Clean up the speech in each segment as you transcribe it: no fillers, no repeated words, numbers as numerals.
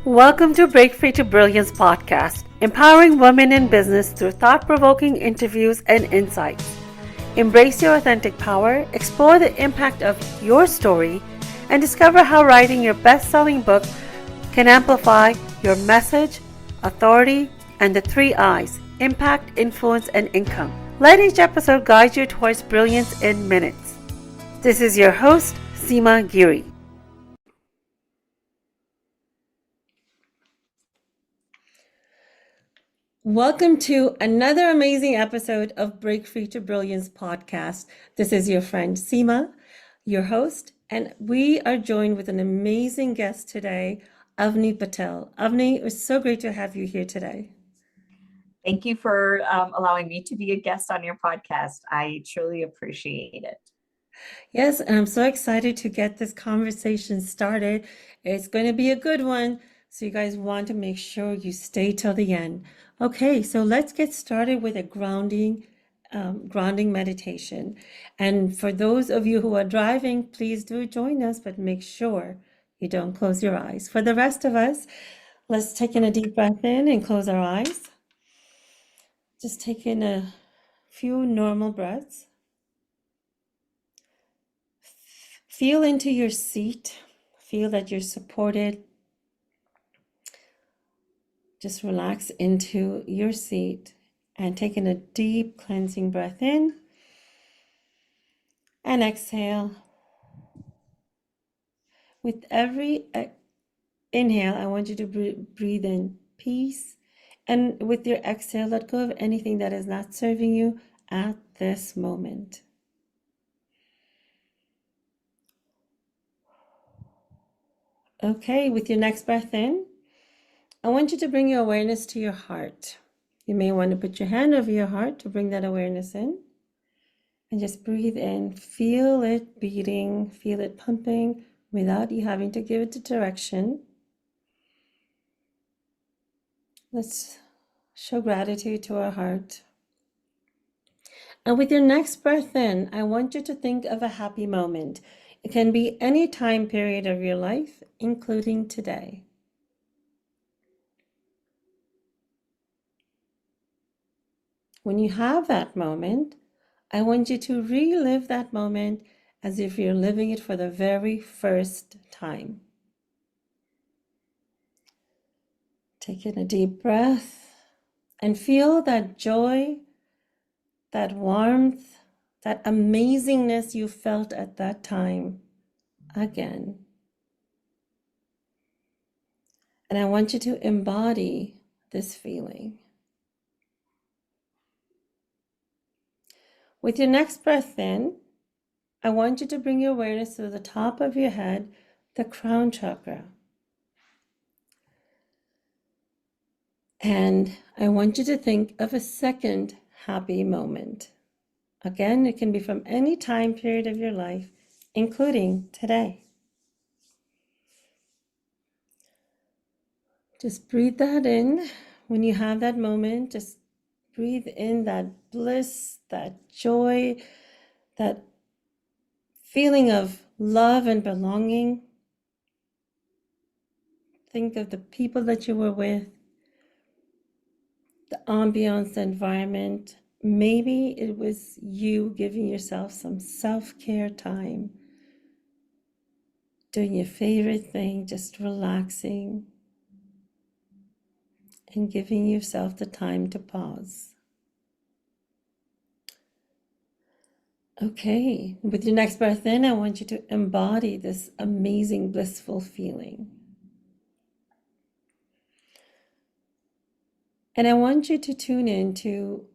Welcome to Break Free to Brilliance podcast, empowering women in business through thought-provoking interviews and insights. Embrace your authentic power, explore the impact of your story, and discover how writing your best-selling book can amplify your message, authority, and the 3 I's: impact, influence, and income. Let each episode guide you towards brilliance in minutes. This is your host, Seema Giri. Welcome to another amazing episode of Break Free to Brilliance podcast. This is your friend Seema, your host, and we are joined with an amazing guest today, Avani Patel. Avani, it was so great to have you here today. Thank you for allowing me to be a guest on your podcast. I truly appreciate it. Yes, and I'm so excited to get this conversation started. It's going to be a good one, so you guys want to make sure you stay till the end. Okay, so let's get started with a grounding meditation. And for those of you who are driving, please do join us, but make sure you don't close your eyes. For the rest of us, let's take in a deep breath in and close our eyes. Just take in a few normal breaths. Feel into your seat. Feel that you're supported. Just relax into your seat and take in a deep cleansing breath in and exhale. With every inhale, I want you to breathe in peace. And with your exhale, let go of anything that is not serving you at this moment. Okay, with your next breath in, I want you to bring your awareness to your heart. You may want to put your hand over your heart to bring that awareness in. And just breathe in, feel it beating, feel it pumping without you having to give it a direction. Let's show gratitude to our heart. And with your next breath in, I want you to think of a happy moment. It can be any time period of your life, including today. When you have that moment, I want you to relive that moment as if you're living it for the very first time. Take in a deep breath and feel that joy, that warmth, that amazingness you felt at that time again. And I want you to embody this feeling. With your next breath in, I want you to bring your awareness to the top of your head, the crown chakra. And I want you to think of a second happy moment. Again, it can be from any time period of your life, including today. Just breathe that in. When you have that moment, just breathe in that bliss, that joy, that feeling of love and belonging. Think of the people that you were with, the ambiance, the environment. Maybe it was you giving yourself some self-care time, doing your favorite thing, just relaxing and giving yourself the time to pause. Okay, with your next breath in, I want you to embody this amazing, blissful feeling. And I want you to tune in to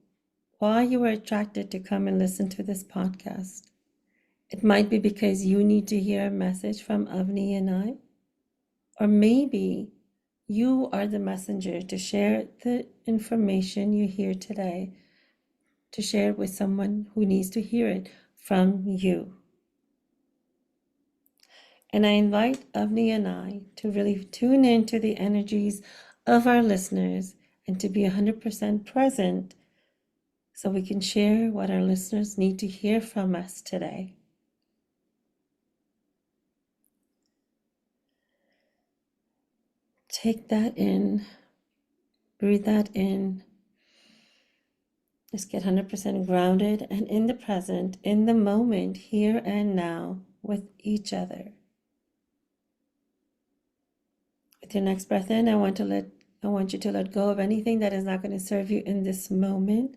why you were attracted to come and listen to this podcast. It might be because you need to hear a message from Avani and I, or maybe you are the messenger to share the information you hear today, to share it with someone who needs to hear it from you. And I invite Avani and I to really tune into the energies of our listeners and to be 100% present so we can share what our listeners need to hear from us today. Take that in, breathe that in. Just get 100% grounded and in the present, in the moment, here and now, with each other. With your next breath in, I want you to let go of anything that is not going to serve you in this moment.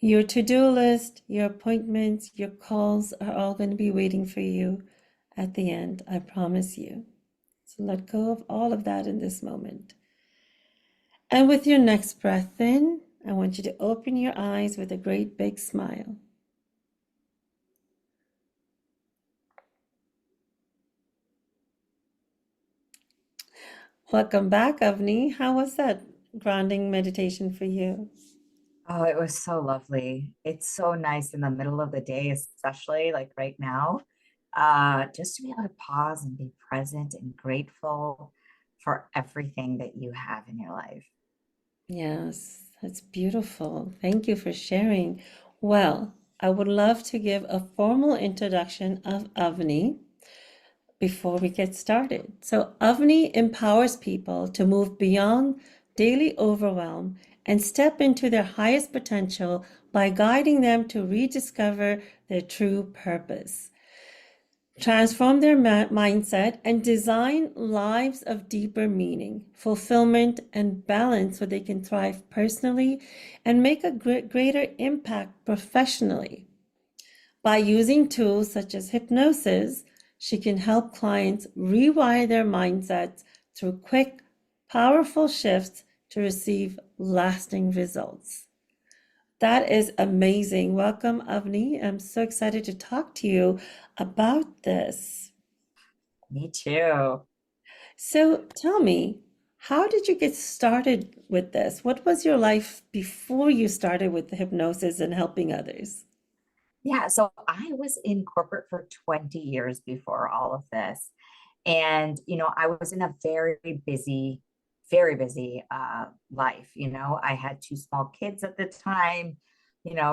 Your to-do list, your appointments, your calls are all going to be waiting for you at the end, I promise you. So let go of all of that in this moment. And with your next breath in, I want you to open your eyes with a great big smile. Welcome back, Avani. How was that grounding meditation for you? Oh, it was so lovely. It's so nice in the middle of the day, especially like right now, just to be able to pause and be present and grateful for everything that you have in your life. Yes, that's beautiful. Thank you for sharing. Well, I would love to give a formal introduction of Avani before we get started. So, Avani empowers people to move beyond daily overwhelm and step into their highest potential by guiding them to rediscover their true purpose, transform their mindset, and design lives of deeper meaning, fulfillment, and balance so they can thrive personally and make a greater impact professionally. By using tools such as hypnosis, she can help clients rewire their mindsets through quick, powerful shifts to receive lasting results. That is amazing. Welcome, Avni. I'm so excited to talk to you about this. Me too. So tell me, how did you get started with this? What was your life before you started with the hypnosis and helping others? Yeah, so I was in corporate for 20 years before all of this. And, I was in a very busy life. I had two small kids at the time,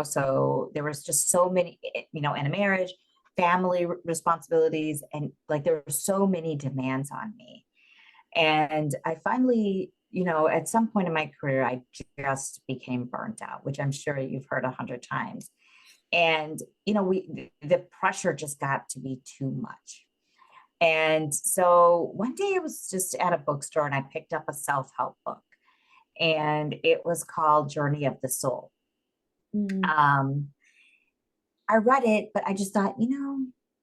so there was just so many, in a marriage, family responsibilities, and like there were so many demands on me. And I finally, at some point in my career, I just became burnt out, which I'm sure you've heard 100 times. And, the pressure just got to be too much. And so one day I was just at a bookstore and I picked up a self-help book, and it was called Journey of the Soul. Mm, Um, I read it, but I just thought,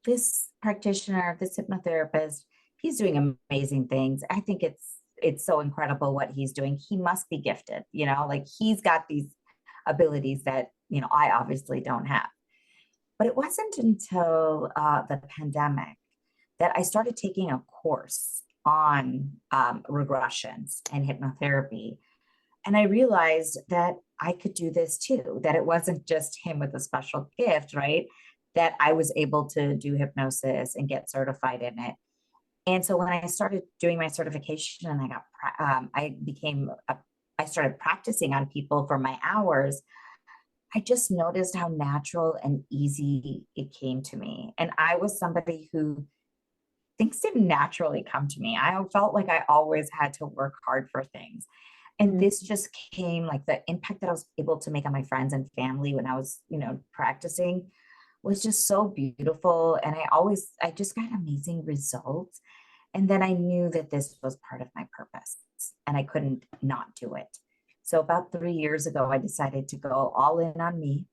this practitioner, this hypnotherapist, he's doing amazing things. I think it's so incredible what he's doing. He must be gifted, like he's got these abilities that, I obviously don't have. But it wasn't until the pandemic that I started taking a course on regressions and hypnotherapy. And I realized that I could do this too, that it wasn't just him with a special gift, right? That I was able to do hypnosis and get certified in it. And so when I started doing my certification and I started practicing on people for my hours, I just noticed how natural and easy it came to me. And I was somebody who things didn't naturally come to me. I felt like I always had to work hard for things. And mm. this just came, like the impact that I was able to make on my friends and family when I was, practicing was just so beautiful. And I just got amazing results. And then I knew that this was part of my purpose and I couldn't not do it. So about 3 years ago, I decided to go all in on me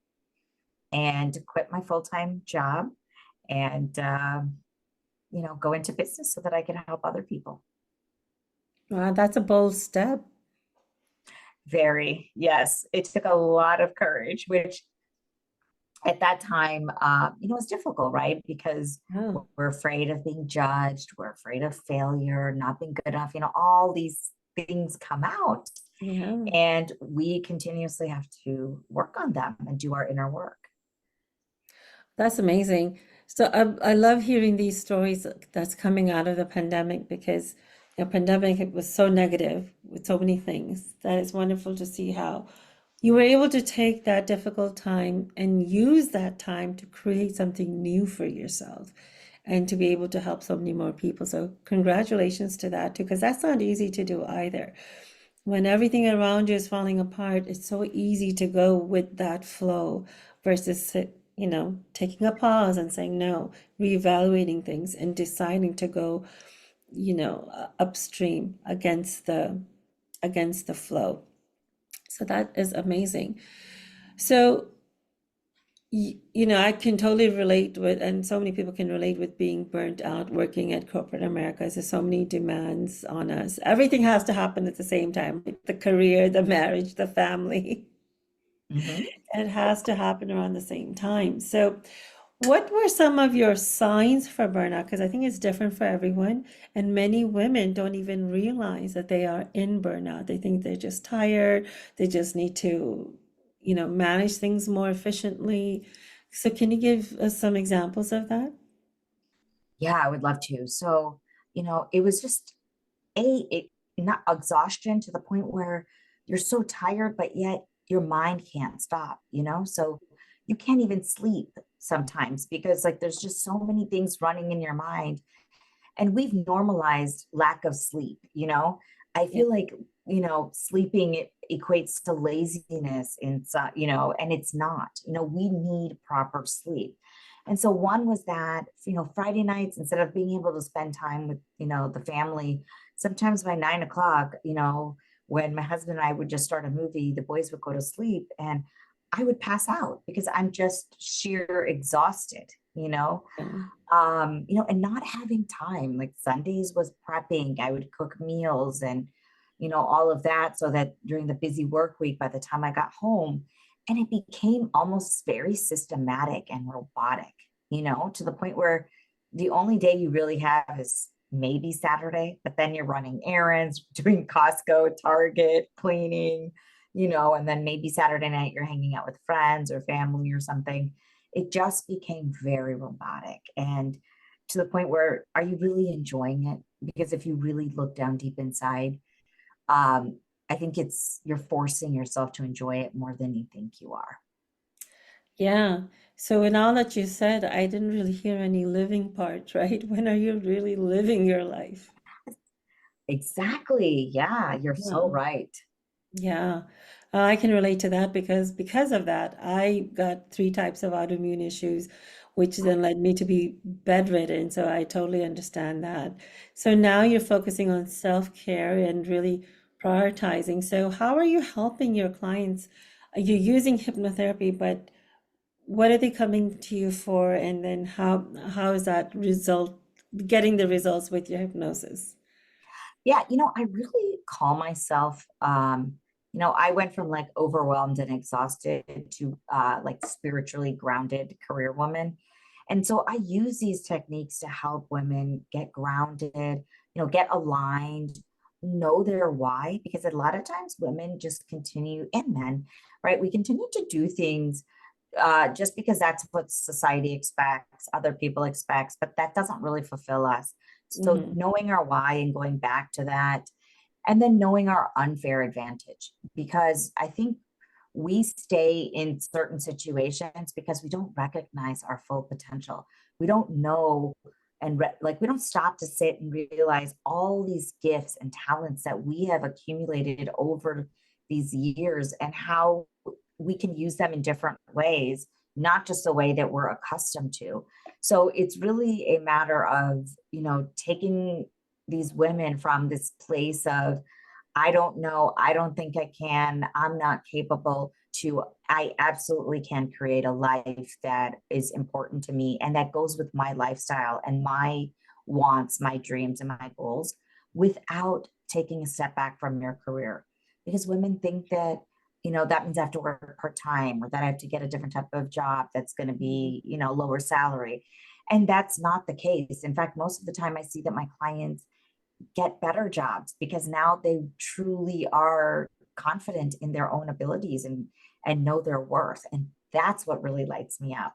and quit my full-time job and, go into business so that I can help other people. Wow, that's a bold step. Very, yes. It took a lot of courage, which at that time, was difficult, right? Because Yeah, we're afraid of being judged, we're afraid of failure, not being good enough, all these things come out. yeah. And we continuously have to work on them and do our inner work. That's amazing. So I love hearing these stories that's coming out of the pandemic because the pandemic it was so negative with so many things. That is wonderful to see how you were able to take that difficult time and use that time to create something new for yourself. and to be able to help so many more people. So congratulations to that too, because that's not easy to do either. When everything around you is falling apart, it's so easy to go with that flow versus, taking a pause and saying no, reevaluating things and deciding to go, upstream against the flow. So that is amazing. So, I can totally relate with, and so many people can relate with being burnt out working at corporate America. There's so many demands on us. Everything has to happen at the same time, like the career, the marriage, the family. Mhm. It has to happen around the same time. So, what were some of your signs for burnout? Because I think it's different for everyone, and many women don't even realize that they are in burnout. They think they're just tired, they just need to, manage things more efficiently. So, can you give us some examples of that? Yeah, I would love to. So, it was just it not exhaustion to the point where you're so tired, but yet your mind can't stop, so you can't even sleep sometimes because like there's just so many things running in your mind, and we've normalized lack of sleep. I Yeah. feel like sleeping it equates to laziness inside, and it's not. We need proper sleep. And so one was that, Friday nights, instead of being able to spend time with the family, sometimes by 9 o'clock, when my husband and I would just start a movie, the boys would go to sleep and I would pass out because I'm just sheer exhausted, and not having time. Like Sundays was prepping. I would cook meals and, all of that so that during the busy work week, by the time I got home, and it became almost very systematic and robotic, to the point where the only day you really have is maybe Saturday, but then you're running errands, doing Costco, Target, cleaning, and then maybe Saturday night you're hanging out with friends or family or something. It just became very robotic, and to the point where, are you really enjoying it? Because if you really look down deep inside, um, I think you're forcing yourself to enjoy it more than you think you are. Yeah. So in all that you said, I didn't really hear any living part, right? When are you really living your life? Exactly. Yeah, you're so Yeah. right. Yeah, I can relate to that because of that, I got three types of autoimmune issues, which then led me to be bedridden. So I totally understand that. So now you're focusing on self-care and really prioritizing. So how are you helping your clients? You're using hypnotherapy, but what are they coming to you for? And then how is that result getting the results with your hypnosis? Yeah, I really call myself, I went from like overwhelmed and exhausted to like spiritually grounded career woman. And so I use these techniques to help women get grounded, get aligned, know their why, because a lot of times women just continue, and men, right? We continue to do things just because that's what society expects, other people expects, but that doesn't really fulfill us. So Hmm. knowing our why and going back to that, and then knowing our unfair advantage, because I think we stay in certain situations because we don't recognize our full potential. We don't know, and like we don't stop to sit and realize all these gifts and talents that we have accumulated over these years, and how we can use them in different ways, not just the way that we're accustomed to. So it's really a matter of, taking these women from this place of, I don't know, I don't think I can, I'm not capable, to I absolutely can create a life that is important to me and that goes with my lifestyle and my wants, my dreams, and my goals, without taking a step back from your career. Because women think that, that means I have to work part time, or that I have to get a different type of job that's going to be, lower salary. And that's not the case. In fact, most of the time I see that my clients get better jobs because now they truly are confident in their own abilities and know their worth. And that's what really lights me up.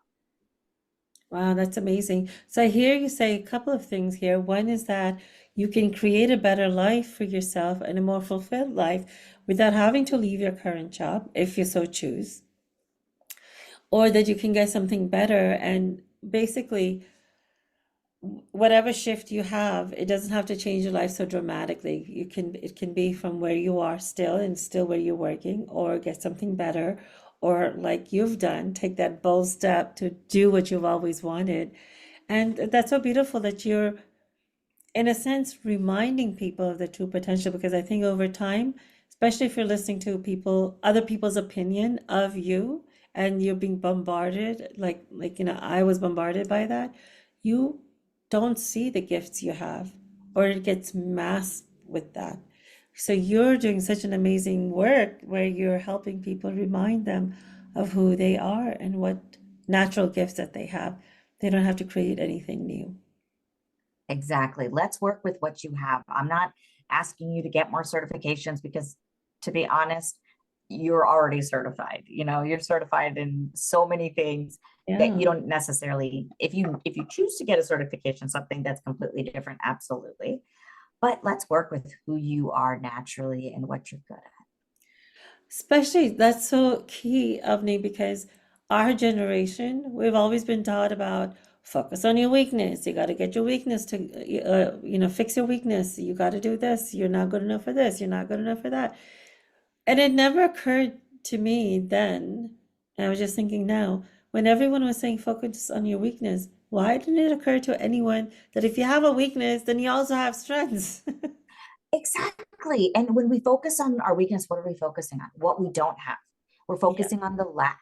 Wow, that's amazing. So I hear you say a couple of things here. One is that you can create a better life for yourself and a more fulfilled life without having to leave your current job, if you so choose, or that you can get something better. And basically, whatever shift you have, it doesn't have to change your life so dramatically. It can be from where you are still and still where you're working, or get something better, or like you've done, take that bold step to do what you've always wanted. And that's so beautiful that you're, in a sense, reminding people of the true potential, because I think over time, especially if you're listening to people, other people's opinion of you, and you're being bombarded, I was bombarded by that, you don't see the gifts you have, or it gets masked with that. So you're doing such an amazing work where you're helping people, remind them of who they are and what natural gifts that they have. They don't have to create anything new. Exactly. Let's work with what you have. I'm not asking you to get more certifications because, to be honest, you're already certified. You're certified in so many things that Yeah. you don't necessarily, if you choose to get a certification, something that's completely different, absolutely. But let's work with who you are naturally and what you're good at. Especially, that's so key, Avni, because our generation, we've always been taught about focus on your weakness. You got to get your weakness to, fix your weakness. You got to do this. You're not good enough for this. You're not good enough for that. And it never occurred to me then, and I was just thinking now, when everyone was saying focus on your weakness, why didn't it occur to anyone that if you have a weakness, then you also have strengths? Exactly. And when we focus on our weakness, what are we focusing on? What we don't have. We're Yeah. focusing on the lack.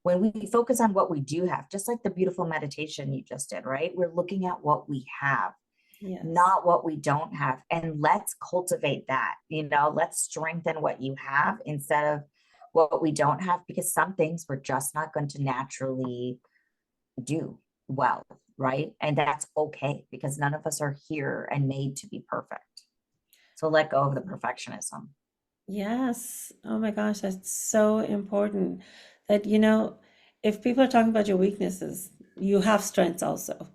When we focus on what we do have, just like the beautiful meditation you just did, right? We're looking at what we have, Yes. not what we don't have. And let's cultivate that. Let's strengthen what you have instead of what we don't have, because some things we're just not going to naturally do well, right? And that's okay, because none of us are here and made to be perfect. So let go of the perfectionism. Yes. Oh my gosh, that's so important. That, if people are talking about your weaknesses, you have strengths also.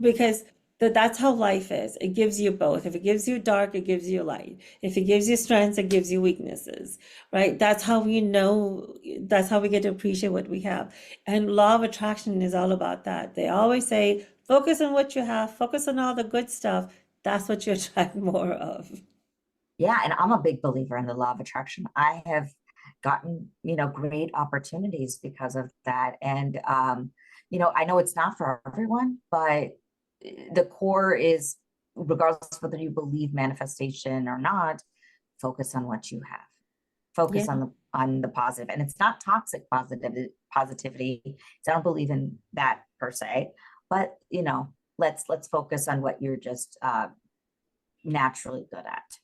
Because that's how life is. It gives you both. If it gives you dark, it gives you light. If it gives you strengths, it gives you weaknesses, right? That's how we know, that's how we get to appreciate what we have. And law of attraction is all about that. They always say, focus on what you have, focus on all the good stuff. That's what you attract more of. Yeah, and I'm a big believer in the law of attraction. I have gotten, great opportunities because of that. And I know it's not for everyone, but the core is, regardless of whether you believe manifestation or not, focus on what you have. Yeah. Focus on the positive. And it's not toxic positivity. So I don't believe in that per se. But let's focus on what you're just naturally good at.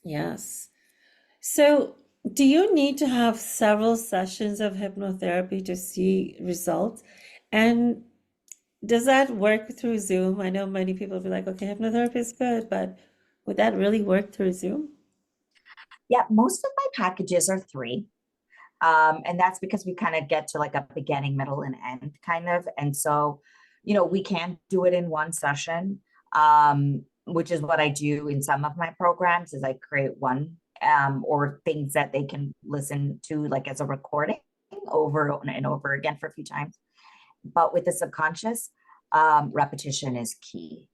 Yes. So, do you need to have several sessions of hypnotherapy to see results? And does that work through Zoom? I know many people be like, okay, hypnotherapy is good, but would that really work through Zoom? Yeah, most of my packages are three. And that's because we kind of get to like a beginning, middle, and end kind of. And so, we can do it in one session, which is what I do in some of my programs is I create one or things that they can listen to like as a recording over and over again for a few times. But with the subconscious, repetition is key.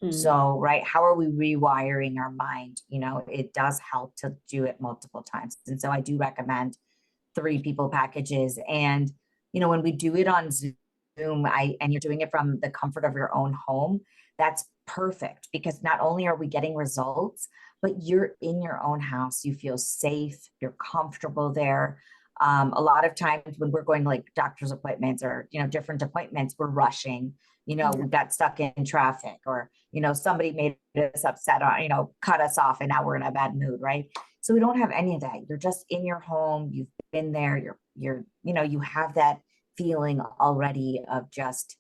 Hmm. So, right, how are we rewiring our mind? It does help to do it multiple times. And so I do recommend three people packages. And, when we do it on Zoom, and you're doing it from the comfort of your own home, that's perfect because not only are we getting results, but you're in your own house. You feel safe, you're comfortable there. A lot of times when we're going to like doctor's appointments or, different appointments, we're rushing, Yeah. we got stuck in traffic or, somebody made us upset or, cut us off and now we're in a bad mood, right? So we don't have any of that. You're just in your home. You've been there. You have that feeling already of just,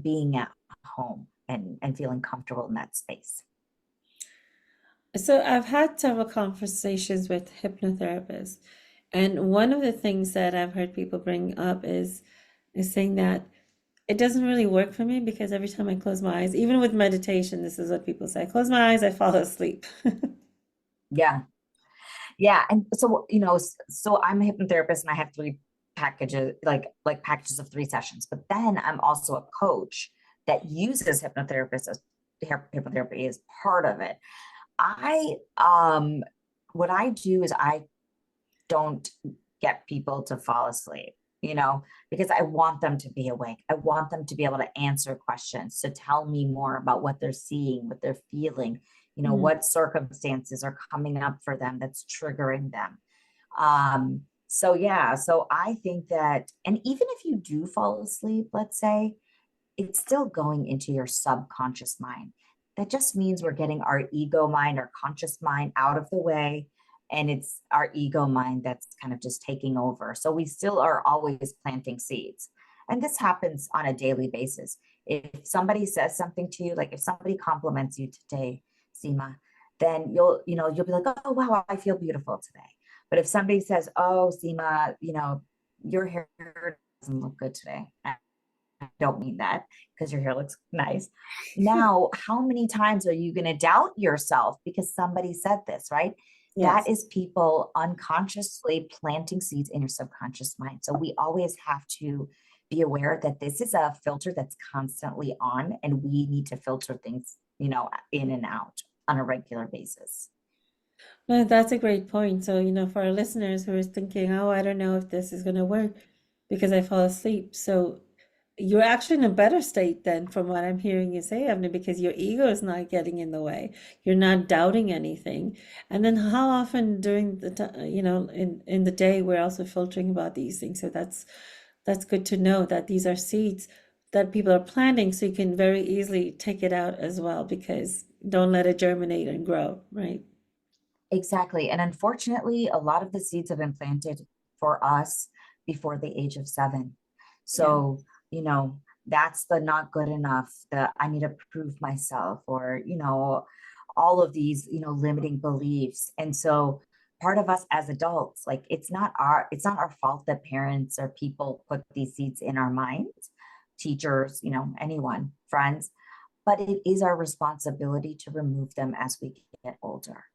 being at home and feeling comfortable in that space. So I've had several conversations with hypnotherapists, and one of the things that I've heard people bring up is saying that it doesn't really work for me because every time I close my eyes, even with meditation, this is what people say, I close my eyes, I fall asleep. Yeah. Yeah. And so, so I'm a hypnotherapist and I have three packages, like packages of three sessions, but then I'm also a coach that uses hypnotherapy as part of it. I what I do is I don't get people to fall asleep, because I want them to be awake. I want them to be able to answer questions, to tell me more about what they're seeing, what they're feeling, Mm. what circumstances are coming up for them that's triggering them. So yeah, so I think that, and even if you do fall asleep, let's say, it's still going into your subconscious mind. That just means we're getting our ego mind, our conscious mind out of the way. And it's our ego mind that's kind of just taking over. So we still are always planting seeds. And this happens on a daily basis. If somebody says something to you, like if somebody compliments you today, Seema, then you'll be like, oh, wow, I feel beautiful today. But if somebody says, oh, Seema, your hair doesn't look good today, don't mean that because your hair looks nice. Now, how many times are you going to doubt yourself because somebody said this, right? That Yes. is people unconsciously planting seeds in your subconscious mind. So we always have to be aware that this is a filter that's constantly on, and we need to filter things, in and out on a regular basis. No, that's a great point. So, for our listeners who are thinking, oh, I don't know if this is going to work because I fall asleep. So, you're actually in a better state then, from what I'm hearing you say, Avni, because your ego is not getting in the way. You're not doubting anything. And then, how often during the in the day we're also filtering about these things. So that's good to know that these are seeds that people are planting, so you can very easily take it out as well, because don't let it germinate and grow, right? Exactly. And unfortunately, a lot of the seeds have been planted for us before the age of 7. Yeah. So, that's the not good enough, the I need to prove myself, or, all of these, limiting beliefs. And so part of us as adults, like it's not our fault that parents or people put these seeds in our minds, teachers, anyone, friends, but it is our responsibility to remove them as we get older.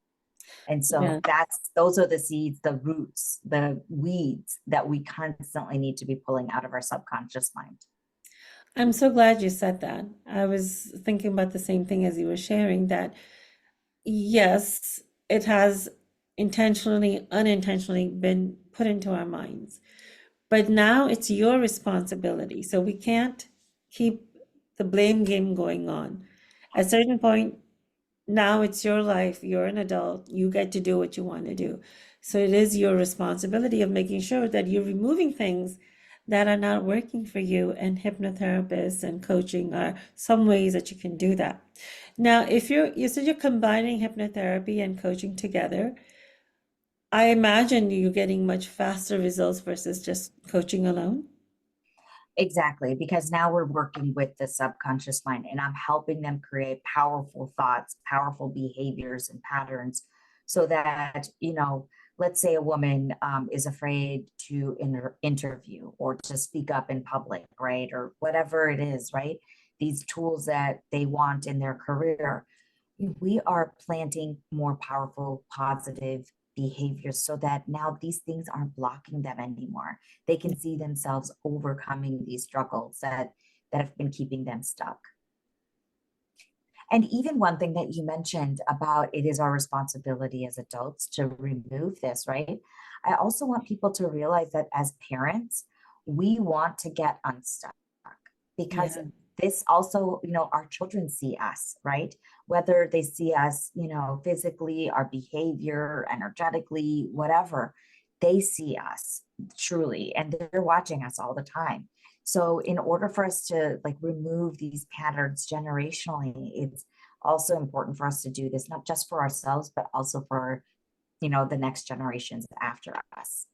And so Yeah. those are the seeds, the roots, the weeds that we constantly need to be pulling out of our subconscious mind. I'm so glad you said that. I was thinking about the same thing as you were sharing, that yes, it has intentionally, unintentionally been put into our minds. But now it's your responsibility. So we can't keep the blame game going on. At a certain point, now it's your life. You're an adult. You get to do what you want to do. So it is your responsibility of making sure that you're removing things that are not working for you. And hypnotherapists and coaching are some ways that you can do that. Now, if you said you're combining hypnotherapy and coaching together, I imagine you're getting much faster results versus just coaching alone. Exactly, because now we're working with the subconscious mind, and I'm helping them create powerful thoughts, powerful behaviors and patterns, so that, let's say a woman is afraid to interview or to speak up in public, right? Or whatever it is, right? These tools that they want in their career, we are planting more powerful, positive behaviors so that now these things aren't blocking them anymore. They can see themselves overcoming these struggles that have been keeping them stuck. And even one thing that you mentioned about it is our responsibility as adults to remove this, right? I also want people to realize that as parents, we want to get unstuck, because Yeah. this also, our children see us, right? Whether they see us, physically, our behavior, energetically, whatever, they see us truly, and they're watching us all the time. So in order for us to like remove these patterns generationally, it's also important for us to do this, not just for ourselves, but also for, the next generations after us.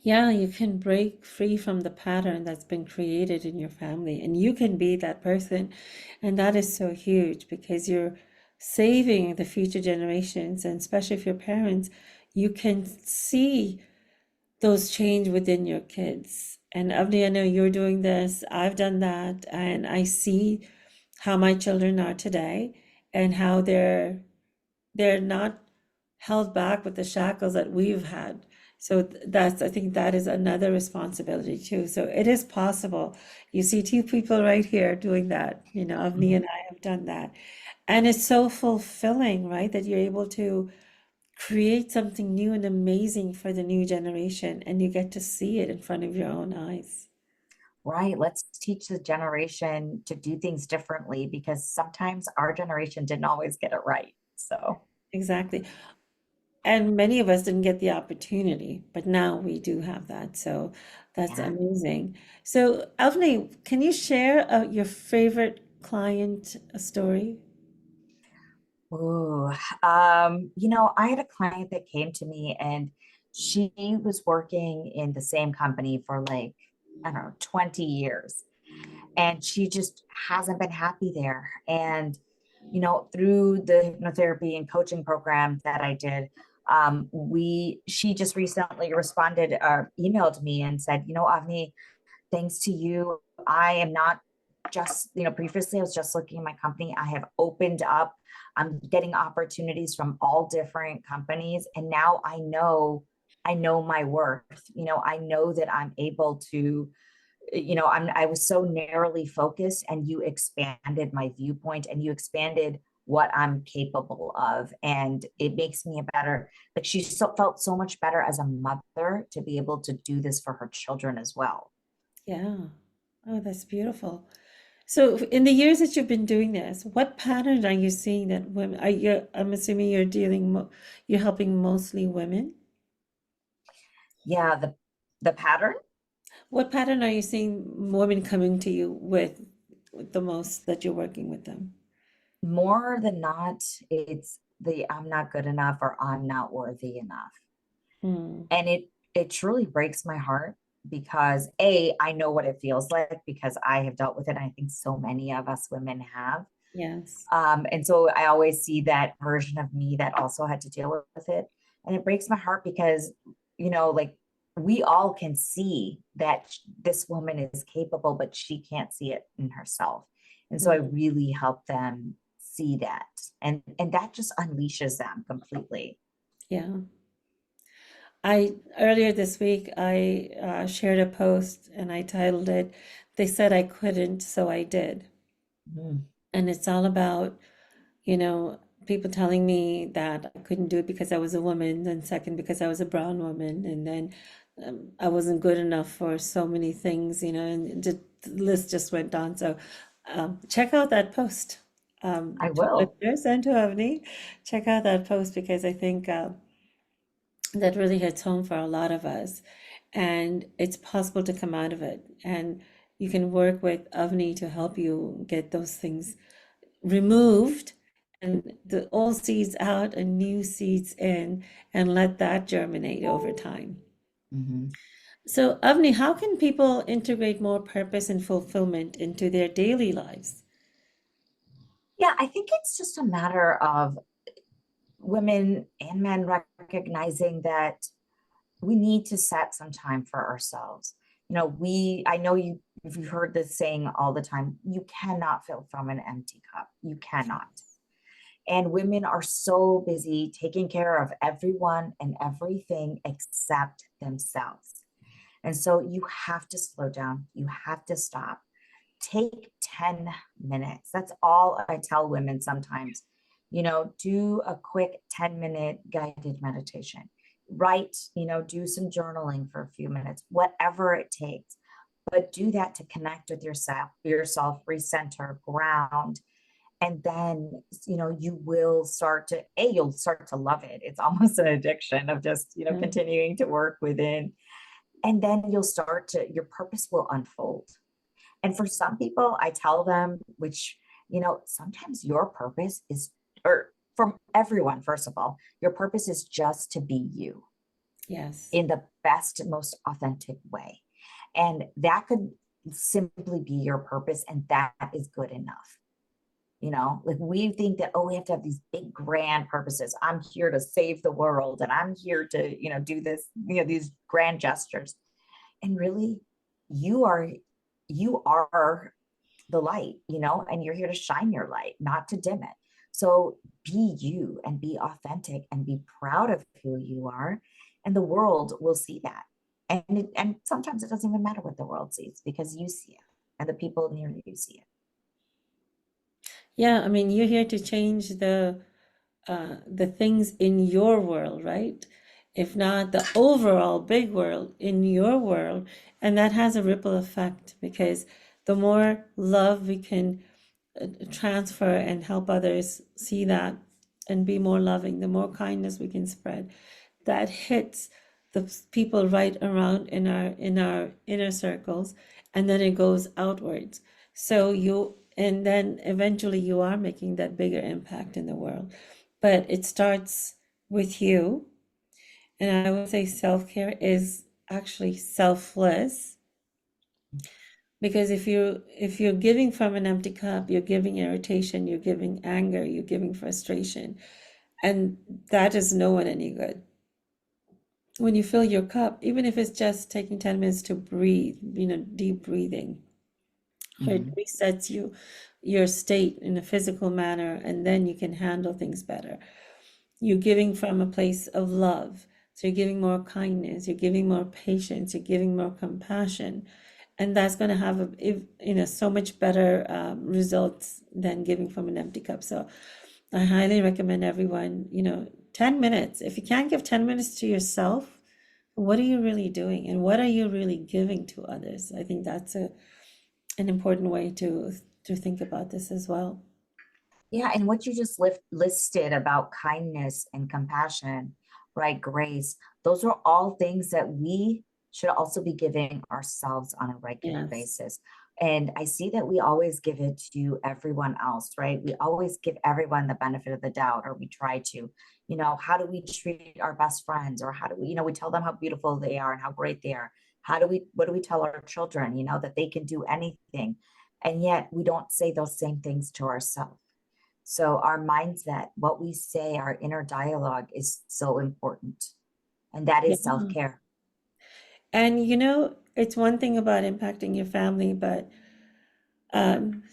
Yeah, you can break free from the pattern that's been created in your family, and you can be that person. And that is so huge because you're saving the future generations, and especially if your parents, you can see those change within your kids. And Avni, I know you're doing this, I've done that, and I see how my children are today and how they're not held back with the shackles that we've had. So that's, I think that is another responsibility too. So it is possible. You see two people right here doing that. Avni Mhm. and I have done that. And it's so fulfilling, right? That you're able to create something new and amazing for the new generation, and you get to see it in front of your own eyes. Right. Let's teach the generation to do things differently because sometimes our generation didn't always get it right. So, Exactly. And many of us didn't get the opportunity, but now we do have that. So that's yeah. amazing. So, Avni, can you share your favorite client story? Ooh, I had a client that came to me and she was working in the same company for like, I don't know, 20 years. And she just hasn't been happy there. And, through the hypnotherapy and coaching program that I did, she just recently responded or emailed me and said, Avni, thanks to you, I am not just, previously I was just looking at my company. I have opened up. I'm getting opportunities from all different companies. And now I know my worth. I know that I'm able to, I was so narrowly focused and you expanded my viewpoint and you expanded what I'm capable of. And it makes me a better, like felt so much better as a mother to be able to do this for her children as well. Yeah. Oh, that's beautiful. So, in the years that you've been doing this, what pattern are you seeing that women are you, I'm assuming you're helping mostly women? Yeah, the pattern What pattern are you seeing women coming to you with the most that you're working with them? more than not, it's the I'm not good enough or I'm not worthy enough. Hmm. And it truly breaks my heart because I know what it feels like because I have dealt with it. I think so many of us women have. Yes. And so I always see that version of me that also had to deal with it. And it breaks my heart because, like we all can see that this woman is capable, but she can't see it in herself. And so I Hmm. really help them see that. And that just unleashes them completely. Yeah. I earlier this week I shared a post and I titled it, "They said I couldn't, so I did." Mm, And it's all about, people telling me that I couldn't do it because I was a woman, and second, because I was a brown woman, and then I wasn't good enough for so many things, and the list just went on. So check out that post. I To will. listeners and to Avni, check out that post because I think that really hits home for a lot of us. And it's possible to come out of it. And you can work with Avni to help you get those things removed and the old seeds out and new seeds in, and let that germinate over time. Mhm. So, Avni, how can people integrate more purpose and fulfillment into their daily lives? Yeah, I think it's just a matter of women and men recognizing that we need to set some time for ourselves. I know you've heard this saying all the time, you cannot fill from an empty cup. You cannot. And women are so busy taking care of everyone and everything except themselves. And so you have to slow down. You have to stop. Take 10 minutes. That's all I tell women sometimes. Do a quick 10-minute guided meditation. Write, do some journaling for a few minutes, whatever it takes. But do that to connect with yourself, recenter, ground, and then you will you'll start to love it. It's almost an addiction of just Yeah. continuing to work within, and then your purpose will unfold. And for some people, I tell them, which, sometimes your purpose is, or from everyone, first of all, your purpose is just to be you Yes. in the best, most authentic way. And that could simply be your purpose, and that is good enough. Like we think that, oh, we have to have these big grand purposes. I'm here to save the world and I'm here to, do this, these grand gestures. And really, you are you are the light, and you're here to shine your light, not to dim it. So be you and be authentic and be proud of who you are. and the world will see that. And sometimes it doesn't even matter what the world sees because you see it and the people near you see it. Yeah, I mean, you're here to change the things in your world, right? If not the overall big world, in your world. And that has a ripple effect because the more love we can transfer and help others see that and be more loving, the more kindness we can spread, that hits the people right around in our inner circles, and then it goes outwards. So you, and then eventually you are making that bigger impact in the world. But it starts with you. And I would say self-care is actually selfless, because if you're giving from an empty cup, you're giving irritation, you're giving anger, you're giving frustration, and that does no one any good. When you fill your cup, even if it's just taking 10 minutes to breathe, deep breathing, it Mhm. resets your state in a physical manner, and then you can handle things better. You're giving from a place of love. So you're giving more kindness, you're giving more patience, you're giving more compassion. And that's going to have so much better results than giving from an empty cup. So I highly recommend everyone, 10 minutes. If you can't give 10 minutes to yourself, what are you really doing? And what are you really giving to others? I think that's an important way to think about this as well. Yeah, and what you just listed about kindness and compassion, right? Grace, those are all things that we should also be giving ourselves on a regular Yes. basis. And I see that we always give it to everyone else, right? We always give everyone the benefit of the doubt, or we try to. How do we treat our best friends? Or how do we, we tell them how beautiful they are and how great they are? What do we tell our children, that they can do anything? And yet we don't say those same things to ourselves. So our mindset, what we say, our inner dialogue is so important. And that Yeah. is self-care. And it's one thing about impacting your family, but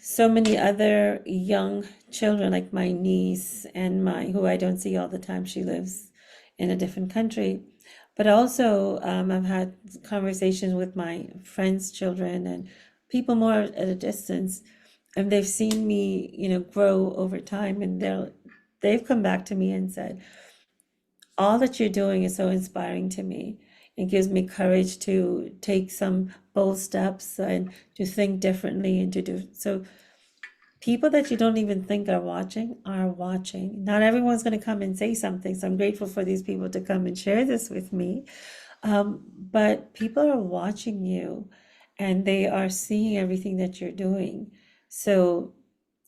so many other young children, like my niece and who I don't see all the time, she lives in a different country. But also, I've had conversations with my friends' children and people more at a distance, and they've seen me, grow over time, and they've come back to me and said, all that you're doing is so inspiring to me. It gives me courage to take some bold steps and to think differently and to do so. People that you don't even think are watching are watching. Not everyone's going to come and say something. So I'm grateful for these people to come and share this with me. But people are watching you and they are seeing everything that you're doing. So,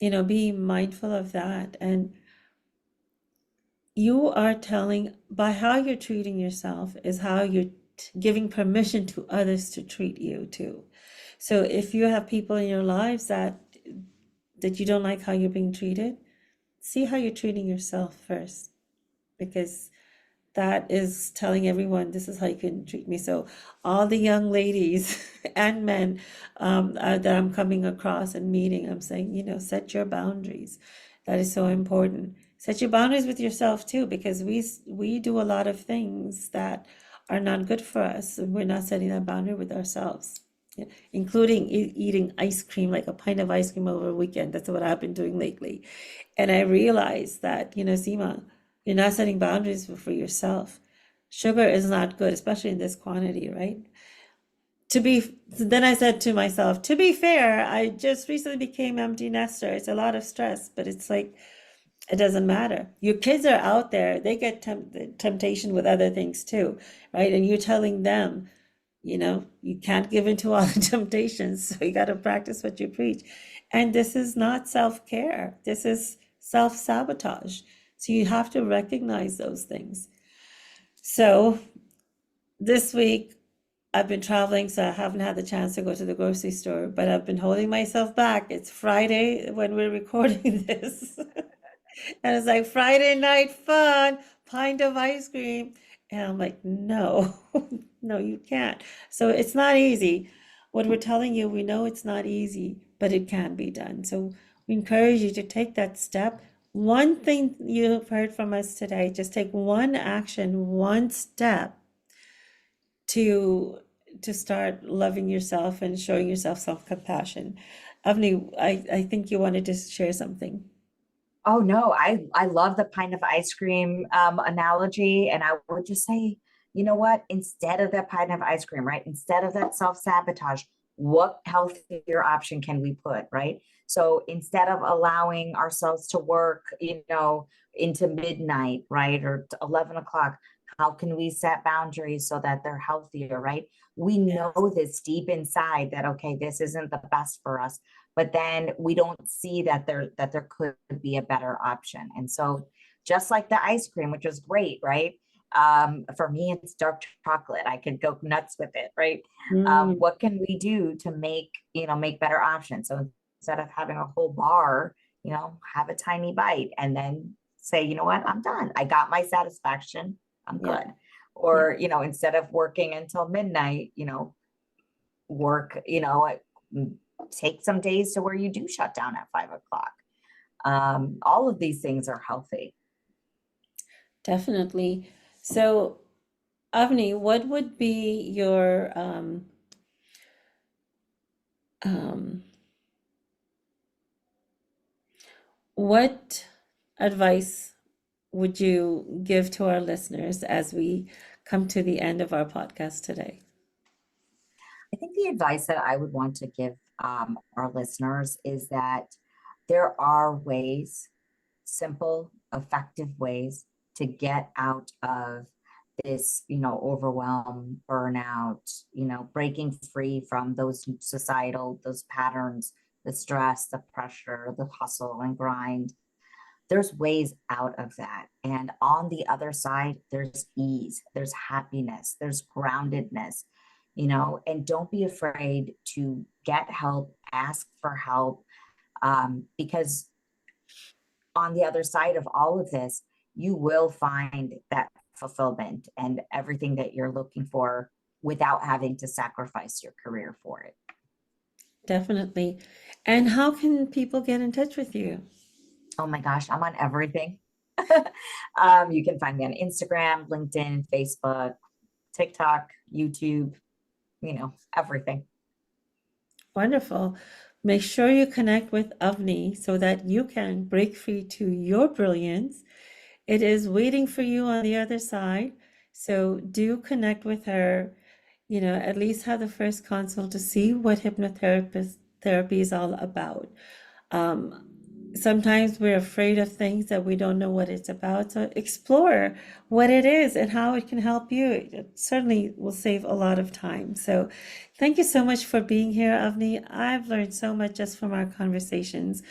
be mindful of that. And you are telling by how you're treating yourself is how you're giving permission to others to treat you too. So if you have people in your lives that you don't like how you're being treated, see how you're treating yourself first, because that is telling everyone this is how you can treat me. So all the young ladies and men that I'm coming across and meeting, I'm saying, set your boundaries. That is so important. Set your boundaries with yourself too, because we do a lot of things that are not good for us. And we're not setting that boundary with ourselves. Yeah, including eating ice cream, like a pint of ice cream over a weekend. That's what I've been doing lately. And I realized that, Seema, you're not setting boundaries for yourself. Sugar is not good, especially in this quantity, right? Then I said to myself, to be fair, I just recently became empty nester. It's a lot of stress, but it's like, it doesn't matter. Your kids are out there, they get temptation with other things too, right? And you're telling them, you can't give in to all the temptations, so you got to practice what you preach. And this is not self-care. This is self-sabotage. So you have to recognize those things. So this week I've been traveling, so I haven't had the chance to go to the grocery store, but I've been holding myself back. It's Friday when we're recording this. And it's like Friday night fun, pint of ice cream. And I'm like, no, no, you can't. So it's not easy. What we're telling you, we know it's not easy, but it can be done. So we encourage you to take that step. One thing you've heard from us today, just take one action, one step, to start loving yourself and showing yourself self-compassion. Avni, I think you wanted to share something. Oh no, I love the pint of ice cream analogy, and I would just say, you know what? Instead of that pint of ice cream, right? Instead of that self-sabotage, what healthier option can we put, right? So instead of allowing ourselves to work, into midnight, right, or 11 o'clock, how can we set boundaries so that they're healthier, right? We know Yes. this deep inside that okay, this isn't the best for us, but then we don't see that there could be a better option. And so just like the ice cream, which was great, right? For me, it's dark chocolate. I could go nuts with it, right? Mm, What can we do to make better options? So instead of having a whole bar, have a tiny bite and then say, you know what, I'm done. I got my satisfaction. I'm yeah, good. yeah, Or, instead of working until midnight, work, take some days to where you do shut down at 5 o'clock. All of these things are healthy. definitely. So, Avni, what would be your um, what advice would you give to our listeners as we come to the end of our podcast today? I think the advice that I would want to give our listeners is that there are ways, simple, effective ways to get out of this, overwhelm, burnout, breaking free from those patterns, the stress, the pressure, the hustle and grind. There's ways out of that. And on the other side, there's ease, there's happiness, there's groundedness, and don't be afraid to get help, ask for help, because on the other side of all of this, you will find that fulfillment and everything that you're looking for without having to sacrifice your career for it. Definitely. And how can people get in touch with you? Oh my gosh, I'm on everything. You can find me on Instagram, LinkedIn, Facebook, TikTok, YouTube, everything. Wonderful. Make sure you connect with Avni so that you can break free to your brilliance. It is waiting for you on the other side. So do connect with her, at least have the first consult to see what hypnotherapist therapy is all about. Um, Sometimes we're afraid of things that we don't know what it's about. So explore what it is and how it can help you. It certainly will save a lot of time. So thank you so much for being here, Avni. I've learned so much just from our conversations,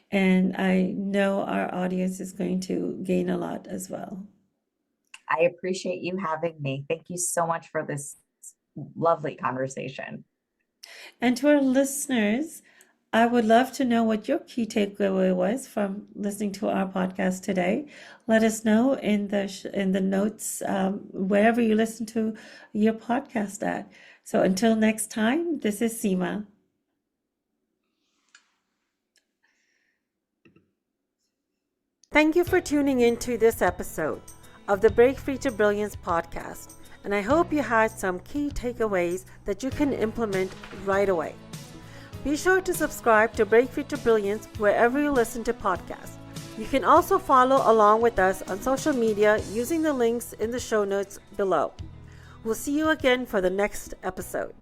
and I know our audience is going to gain a lot as well. I appreciate you having me. Thank you so much for this lovely conversation. And to our listeners, I would love to know what your key takeaway was from listening to our podcast today. Let us know in the notes wherever you listen to your podcast at. So until next time, this is Seema. Thank you for tuning in to this episode of the Break Free to Brilliance podcast. And I hope you had some key takeaways that you can implement right away. Be sure to subscribe to Break Free to Brilliance wherever you listen to podcasts. You can also follow along with us on social media using the links in the show notes below. We'll see you again for the next episode.